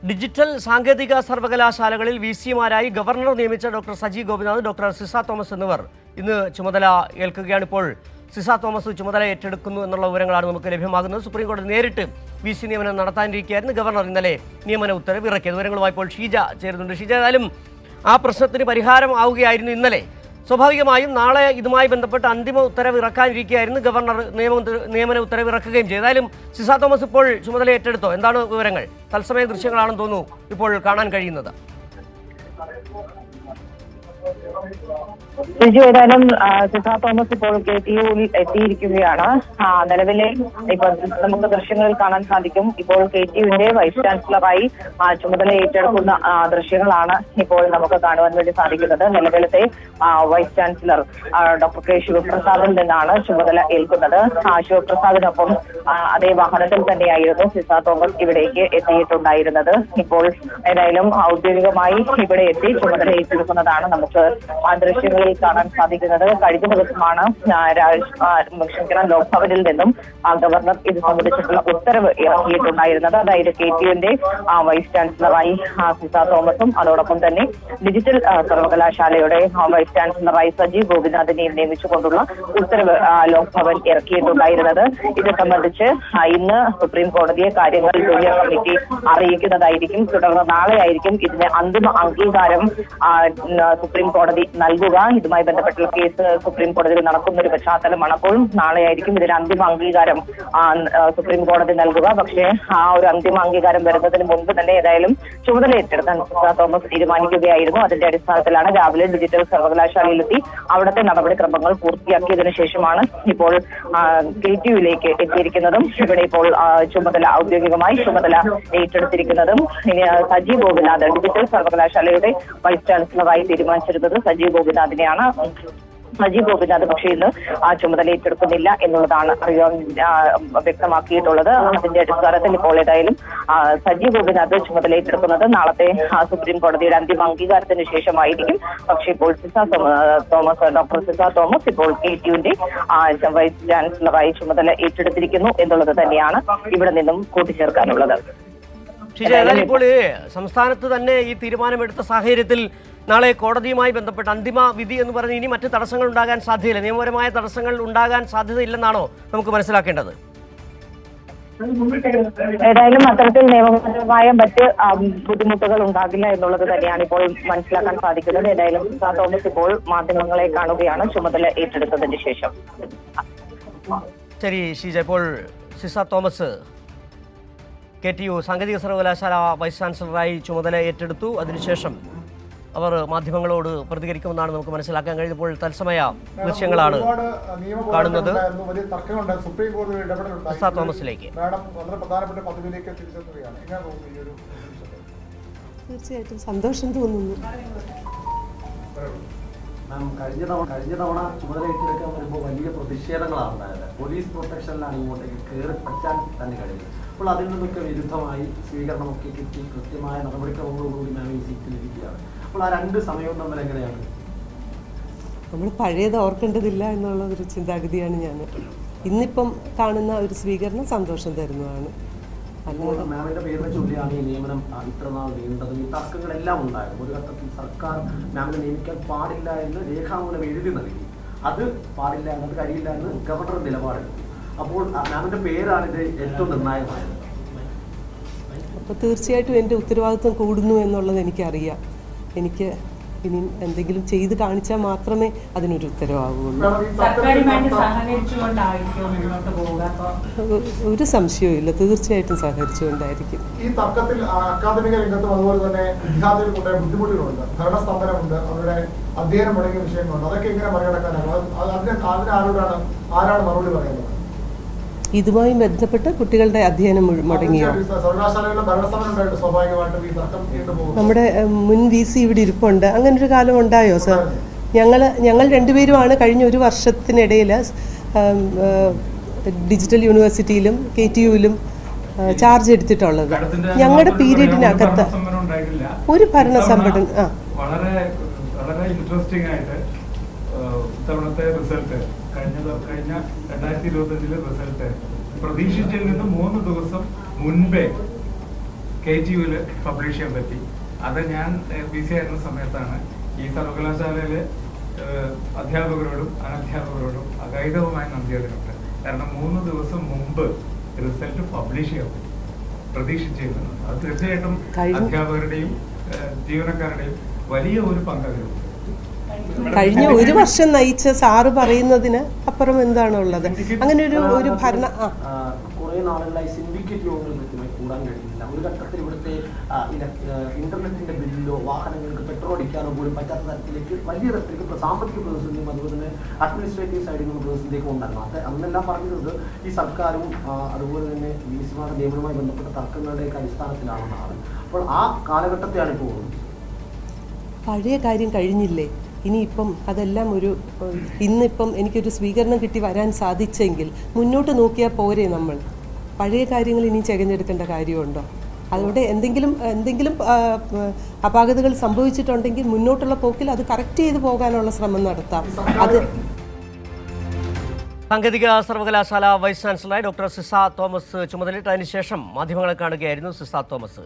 Digital സാങ്കേതിക സർവകലാശാലകളിൽ വിസിമാരായി governor നിയമിച്ച doctor Saji Gopinath, doctor Ciza Thomas എന്നിവർ ഇന്ന് ചുമതല ഏൽക്കുകയാണ്. ഇപ്പോൾ സിസ തോമസ് ചുമതല ഏറ്റെടുക്കുന്നു എന്നുള്ള വിവരങ്ങളാണ് നമുക്ക് ലഭ്യമാകുന്നത്. സുപ്രീം കോടതി നേരിട്ട് വിസി നിയമനം നടത്താനിരിക്കുകയായിരുന്നു. ഗവർണർ ഇന്നലെ നിയമന ഉത്തരവ് ഇറക്കിയത്. വിവരങ്ങളുമായി ഇപ്പോൾ ഷീജ ചേരുന്നുണ്ട്. ഷീജ, ഏതായാലും ആ പ്രശ്നത്തിന് പരിഹാരം ആവുകയായിരുന്നു ഇന്നലെ. സ്വാഭാവികമായും നാളെ ഇതുമായി ബന്ധപ്പെട്ട് അന്തിമ ഉത്തരവ് ഇറക്കാനിരിക്കുകയായിരുന്നു. ഗവർണർ നിയമന ഉത്തരവ് ഇറക്കുകയും ചെയ്തു. ഏതായാലും സിസ തോമസ് ഇപ്പോൾ ചുമതല ഏറ്റെടുത്തോ? എന്താണ് വിവരങ്ങൾ? തത്സമയ ദൃശ്യങ്ങളാണെന്ന് തോന്നുന്നു ഇപ്പോൾ കാണാൻ കഴിയുന്നത്. ഏതായാലും സിസ തോമസ് ഇപ്പോൾ KTUവിൽ എത്തിയിരിക്കുകയാണ്. നിലവിലെ ഇപ്പൊ നമുക്ക് ദൃശ്യങ്ങളിൽ കാണാൻ സാധിക്കും. ഇപ്പോൾ KTUവിന്റെ വൈസ് ചാൻസലറായി ചുമതല ഏറ്റെടുക്കുന്ന ദൃശ്യങ്ങളാണ് ഇപ്പോൾ നമുക്ക് കാണുവാൻ വേണ്ടി സാധിക്കുന്നത്. നിലവിലത്തെ വൈസ് ചാൻസലർ ഡോക്ടർ കെ ശിവപ്രസാദിൽ നിന്നാണ് ചുമതല ഏൽക്കുന്നത്. ശിവപ്രസാദിനൊപ്പം അതേ വാഹനത്തിൽ തന്നെയായിരുന്നു സിസ തോമസ് ഇവിടേക്ക് എത്തിയിട്ടുണ്ടായിരുന്നത്. ഇപ്പോൾ ഏതായാലും ഔദ്യോഗികമായി ഇവിടെ എത്തി ചുമതല ഏറ്റെടുക്കുന്നതാണ് നമുക്ക് ആ ദൃശ്യങ്ങളിൽ കാണാൻ സാധിക്കുന്നത്. കഴിഞ്ഞ ദിവസമാണ് ലോക്ഭവനിൽ നിന്നും ഗവർണർ ഇത് സംബന്ധിച്ചിട്ടുള്ള ഉത്തരവ് ഇറക്കിയിട്ടുണ്ടായിരുന്നത്. അതായത് KTUവിന്റെ വൈസ് ചാൻസലറായി സിസ തോമസും അതോടൊപ്പം തന്നെ ഡിജിറ്റൽ സർവകലാശാലയുടെ വൈസ് ചാൻസലറായി സജി ഗോപിനാഥിനെയും നിയമിച്ചുകൊണ്ടുള്ള ഉത്തരവ് ലോക്ഭവൻ ഇറക്കിയിട്ടുണ്ടായിരുന്നത്. ഇത് സംബന്ധിച്ച് ഇന്ന് സുപ്രീം കോടതിയെ കാര്യങ്ങൾ ജൂനിയർ കമ്മിറ്റി അറിയിക്കുന്നതായിരിക്കും. തുടർന്ന് നാളെയായിരിക്കും ഇതിന് അന്തിമ അംഗീകാരം സുപ്രീം കോടതി നൽകുക. ഇതുമായി ബന്ധപ്പെട്ടുള്ള കേസ് സുപ്രീം കോടതിയിൽ നടക്കുന്ന ഒരു പശ്ചാത്തലമാണ്. അപ്പോൾ നാളെയായിരിക്കും ഇതിന് അന്തിമ അംഗീകാരം സുപ്രീം കോടതി നൽകുക. പക്ഷേ ആ ഒരു അന്തിമ അംഗീകാരം വരുന്നതിന് മുൻപ് തന്നെ ഏതായാലും ചുമതല ഏറ്റെടുക്കാൻ സിസ തോമസ് തീരുമാനിക്കുകയായിരുന്നു. അതിന്റെ അടിസ്ഥാനത്തിലാണ് രാവിലെ ഡിജിറ്റൽ സർവകലാശാലയിലെത്തി അവിടുത്തെ നടപടിക്രമങ്ങൾ പൂർത്തിയാക്കിയതിനു ശേഷമാണ് ഇപ്പോൾ KTUവിലേക്ക് എത്തിയിരിക്കുന്നതും ഇവിടെ ഇപ്പോൾ ഔദ്യോഗികമായി ചുമതല ഏറ്റെടുത്തിരിക്കുന്നതും. സജി ഗോപിനാഥ് ഡിജിറ്റൽ സർവകലാശാലയുടെ വൈസ് ചാൻസലറായി തീരുമാനിച്ചിരുന്നത് സജി ഗോപിനാഥിനെയാണ്. സജി ഗോപിനാഥ് പക്ഷേ ഇന്ന് ആ ചുമതല ഏറ്റെടുക്കുന്നില്ല എന്നുള്ളതാണ് വ്യക്തമാക്കിയിട്ടുള്ളത്. അതിന്റെ അടിസ്ഥാനത്തിൽ ഇപ്പോൾ ഏതായാലും സജി ഗോപിനാഥ് ചുമതല ഏറ്റെടുക്കുന്നത് നാളത്തെ സുപ്രീം കോടതിയുടെ അന്തിമ അംഗീകാരത്തിന് ശേഷമായിരിക്കും. പക്ഷേ ഇപ്പോൾ ഡോക്ടർ സിസ തോമസ് ഇപ്പോൾ KTUവിന്റെ വൈസ് ചാൻസലറായി ചുമതല ഏറ്റെടുത്തിരിക്കുന്നു എന്നുള്ളത് തന്നെയാണ് ഇവിടെ നിന്നും കൂട്ടിച്ചേർക്കാനുള്ളത്. ഇപ്പോൾ സംസ്ഥാനത്ത് തന്നെ ഈ തീരുമാനമെടുത്ത സാഹചര്യത്തിൽ നാളെ കോടതിയുമായി ബന്ധപ്പെട്ട് അന്തിമ വിധി എന്ന് പറഞ്ഞ് ഇനി മറ്റ് തടസ്സങ്ങൾ ഉണ്ടാകാൻ സാധ്യതയില്ല, നിയമപരമായ തടസ്സങ്ങൾ ഉണ്ടാകാൻ സാധ്യതയില്ലെന്നാണോ നമുക്ക് മനസ്സിലാക്കേണ്ടത്? ഏതായാലും അത്തരത്തിൽ നിയമപരമായ മറ്റ് ബുദ്ധിമുട്ടുകൾ ഉണ്ടാകില്ല എന്നുള്ളത് തന്നെയാണ് ഇപ്പോൾ മനസ്സിലാക്കാൻ സാധിക്കുന്നത്. ഏതായാലും സിസ തോമസ് ഇപ്പോൾ മാധ്യമങ്ങളെ കാണുകയാണ് ചുമതല ഏറ്റെടുത്തതിന് ശേഷം. ശരി ഷീജ, ഇപ്പോൾ സിസ തോമസ് KTU സാങ്കേതിക സർവകലാശാല വൈസ് ചാൻസലറായി ചുമതല ഏറ്റെടുത്തു. അതിനുശേഷം അവർ മാധ്യമങ്ങളോട് പ്രതികരിക്കുമെന്നാണ് നമുക്ക് മനസ്സിലാക്കാൻ കഴിയുമ്പോൾ തത്സമയ ദൃശ്യങ്ങളാണ് കാണുന്നത്. സിസ തോമസിലേക്ക് തീർച്ചയായിട്ടും സന്തോഷം തോന്നുന്നു. കഴിഞ്ഞ തവണ ചുമതല ഏറ്റെടുക്കാൻ വരുമ്പോൾ വലിയ പ്രതിഷേധങ്ങളാണ് ഉണ്ടായത്. പോലീസ് പ്രൊട്ടക്ഷനിലാണ് ഇങ്ങോട്ടേക്ക് കയറി പറ്റാൻ തന്നെ കഴിയുന്നത്. അപ്പോൾ അതിൽ നിന്നൊക്കെ വിരുദ്ധമായി സ്വീകരണമൊക്കെ കിട്ടി കൃത്യമായ നടപടിക്രമങ്ങളോടുകൂടി മാം ഈ സീറ്റിലിരിക്കുകയാണ്. അപ്പോൾ ആ രണ്ട് സമയവും തമ്മിൽ എങ്ങനെയാണ്? നമ്മൾ പഴയത് ഓർക്കേണ്ടതില്ല എന്നുള്ളൊരു ചിന്താഗതിയാണ് ഞാൻ. ഇന്നിപ്പം കാണുന്ന ഒരു സ്വീകരണം സന്തോഷം തരുന്നതാണ്. അല്ലാതെ മാമിന്റെ പേരിനെ ചൊല്ലിയാണ് ഈ നിയമനം ഇത്രനാൾ നീണ്ടതും ഈ തർക്കങ്ങളെല്ലാം ഉണ്ടായത്. ഒരു ഘട്ടത്തിൽ സർക്കാർ മാമിനെ നിയമിക്കാൻ പാടില്ല എന്ന് രേഖാമൂലം എഴുതി നൽകി. അത് പാടില്ല എന്നത് കഴിയില്ല എന്ന് ഗവർണർ നിലപാടെടുത്തു. അപ്പോൾ മാമിന്റെ പേരാണ് ഇത് ഏറ്റവും നിർണായകമായത്. അപ്പോൾ തീർച്ചയായിട്ടും എൻ്റെ ഉത്തരവാദിത്വം കൂടുന്നു എന്നുള്ളത് എനിക്കറിയാം. എനിക്ക് ഇനി എന്തെങ്കിലും ചെയ്ത് കാണിച്ചാൽ മാത്രമേ അതിനൊരു ഉത്തരവാകുള്ളൂ. ഒരു സംശയവും ഇല്ല, തീർച്ചയായിട്ടും സഹകരിച്ചുകൊണ്ടായിരിക്കും. ഈ തർക്കത്തിൽ അക്കാദമിക രംഗത്തും അതുപോലെ തന്നെ വിദ്യാർത്ഥികൾക്കുണ്ടായ ബുദ്ധിമുട്ടുകളുണ്ട്, ഭരണസ്തംഭനമുണ്ട്, അവരുടെ അധ്യയനം മുടങ്ങിയ വിഷയങ്ങളുണ്ട്. അതൊക്കെ എങ്ങനെ മറികടക്കാനാണ്? ആരാണ് മറുപടി പറയുന്നത്? ഇതുമായി ബന്ധപ്പെട്ട് കുട്ടികളുടെ അധ്യയനം മുടങ്ങിയോ? നമ്മുടെ മുൻ VC ഇവിടെ ഇരിപ്പുണ്ട്. അങ്ങനൊരു കാലം ഉണ്ടായോ സർ? ഞങ്ങൾ രണ്ടുപേരുമാണ് കഴിഞ്ഞ ഒരു വർഷത്തിനിടയിൽ ഡിജിറ്റൽ യൂണിവേഴ്സിറ്റിയിലും KTUവിലും ചാർജ് എടുത്തിട്ടുള്ളത്. ഞങ്ങളുടെ പീരീഡിനകത്ത് ഒരു ഭരണസംഘടന വളരെ ഇൻട്രസ്റ്റിംഗ് ആയിട്ട് ഇത്തവണത്തെ റിസൾട്ട് കഴിഞ്ഞ 2025 റിസൾട്ട് പ്രതീക്ഷിച്ചതിൽ നിന്ന് 3 ദിവസം മുൻപേ KGU പബ്ലിഷ് ചെയ്യാൻ പറ്റി. അത് ഞാൻ PC ആയിരുന്ന സമയത്താണ് ഈ സർവകലാശാലയിലെ അധ്യാപകരോടും അനധ്യാപകരോടും അഗൈതവുമായി നന്ദി അതിനുണ്ട്. കാരണം 3 ദിവസം മുമ്പ് റിസൾട്ട് പബ്ലിഷ് ചെയ്യാൻ പറ്റി, പ്രതീക്ഷിച്ചിരുന്നു. അത് തീർച്ചയായിട്ടും അധ്യാപകരുടെയും ജീവനക്കാരുടെയും വലിയ ഒരു പങ്കതിലുണ്ട്. കഴിഞ്ഞ 1 വർഷം നയിച്ച സാറ് പറയുന്നതിന് അപ്പുറം എന്താണുള്ളത്? അങ്ങനെ ഒരു ഭരണ കുറെ നാളുകളായി സിൻഡിക്കേറ്റ് യോഗങ്ങൾ കൃത്യമായി കൂടാൻ കഴിയുന്നില്ല. ഒരു ഘട്ടത്തിൽ ഇവിടുത്തെ ഇന്റർനെറ്റിന്റെ ബില്ലോ വാഹനങ്ങൾക്ക് പെട്രോൾ അടിക്കാനോ പോലും പറ്റാത്ത തരത്തിലേക്ക് വലിയ തരത്തിലേക്ക് സാമ്പത്തിക പ്രതിസന്ധിയും അതുപോലെ തന്നെ അഡ്മിനിസ്ട്രേറ്റീവ് സൈഡിൽ നിന്ന് പ്രതിസന്ധിയൊക്കെ ഉണ്ടായിരുന്നു. അത് അന്നെല്ലാം പറഞ്ഞിരുന്നത് ഈ സർക്കാരും അതുപോലെ തന്നെ വിസിമാരുടെ നിയമനവുമായി ബന്ധപ്പെട്ട തർക്കങ്ങളുടെയൊക്കെ അടിസ്ഥാനത്തിലാണെന്നാണ്. അപ്പോൾ ആ കാലഘട്ടത്തെയാണ് ഇപ്പോൾ പോകുന്നത്. പഴയ കാര്യം കഴിഞ്ഞില്ലേ? ഇനിയിപ്പം അതെല്ലാം ഇന്നിപ്പം എനിക്കൊരു സ്വീകരണം കിട്ടി വരാൻ സാധിച്ചെങ്കിൽ മുന്നോട്ട് നോക്കിയാൽ പോരെ നമ്മൾ? പഴയ കാര്യങ്ങൾ ഇനി ചകഞ്ഞെടുക്കേണ്ട കാര്യമുണ്ടോ? അതോടെ എന്തെങ്കിലും അപാകതകൾ സംഭവിച്ചിട്ടുണ്ടെങ്കിൽ മുന്നോട്ടുള്ള പോക്കിൽ അത് കറക്റ്റ് ചെയ്ത് പോകാനുള്ള ശ്രമം നടത്താം. അത് സാങ്കേതിക സർവകലാശാല വൈസ് ചാൻസലറായി ഡോക്ടർ സിസ തോമസ് ചുമതലയേറ്റതിനു ശേഷം മാധ്യമങ്ങളെ കാണുകയായിരുന്നു സിസ തോമസ്.